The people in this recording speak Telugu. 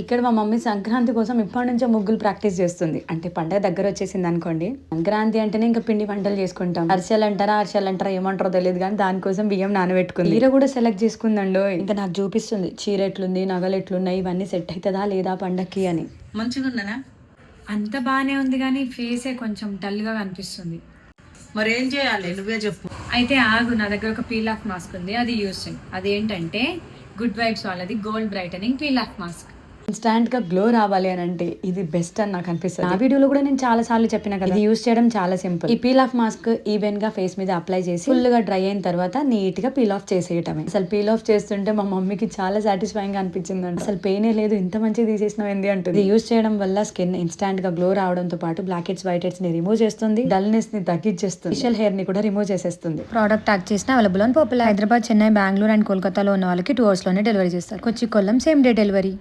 ఇక్కడ మా మమ్మీ సంక్రాంతి కోసం ఇప్పటి నుంచే ముగ్గులు ప్రాక్టీస్ చేస్తుంది. అంటే పండగ దగ్గర వచ్చేసింది అనుకోండి. సంక్రాంతి అంటేనే ఇంకా పిండి వంటలు చేసుకుంటాం. అరిసెలు అంటారా ఏమంటారో తెలియదు కానీ దానికోసం బియ్యం నానబెట్టుకుంది. చీర కూడా సెలెక్ట్ చేసుకుందండో. ఇంకా నాకు చూపిస్తుంది చీర ఎట్లుంది, నగలు ఎట్లున్నాయి, ఇవన్నీ సెట్ అవుతుందా లేదా పండక్కి అని. మంచిగా ఉందనా? అంత బాగానే ఉంది కానీ ఫేసే కొంచెం డల్ గా కనిపిస్తుంది. మరి ఏం చేయాలి నువ్వే చెప్పు. అయితే ఆగు, నా దగ్గర ఒక పీల్ ఆఫ్ మాస్క్ ఉంది, అది యూస్ చేయి. అదేంటంటే గుడ్ వైబ్స్ వాళ్ళది gold brightening peel off mask. Instant గా గ్లో రావాలి అని అంటే ఇది బెస్ట్ అని నాకు అనిపిస్తుంది. ఆ వీడియోలో కూడా నేను చాలా సార్లు చెప్పిన కదా, ఇది యూస్ చేయడం చాలా సింపుల్. ఈ పీల్ ఆఫ్ మాస్క్ ఈవెన్ గా ఫేస్ మీద అప్లై చేసి ఫుల్ గా డ్రై అయిన తర్వాత నీట్ గా పీల్ ఆఫ్ చేసేయటమే. అసలు పీల్ ఆఫ్ చేస్తుంటే మా మమ్మీకి చాలా సాటిస్ఫైయింగ్ గా అనిపించింది అంట. అసలు పెయిన్ లేదు, ఇంత మంచిగా తీసేసినావు ఏంది అంటుంది. ఇది యూస్ చేయడం వల్ల స్కిన్ ఇన్స్టాంట్ గా గ్లో రావడంతో పాటు బ్లాక్ హెడ్స్, వైట్ హెడ్స్ ని రిమూవ్ చేస్తుంది, డల్నెస్ ని తగ్గించేస్తుంది, ఫేషియల్ హెయిర్ ని కూడా రిమూవ్ చేసేస్తుంది. ప్రోడక్ట్ ట్యాగ్ చేసిన అవైలబుల్ అని పాపులర్. హైదరాబాద్, చెన్నై, బెంగళూరు అండ్ కోల్కతాలో ఉన్న వాళ్ళకి 2 hours లోనే డెలివరీ చేస్తారు. కొచ్చి, కొల్లం సేమ్ డే డెలివరీ.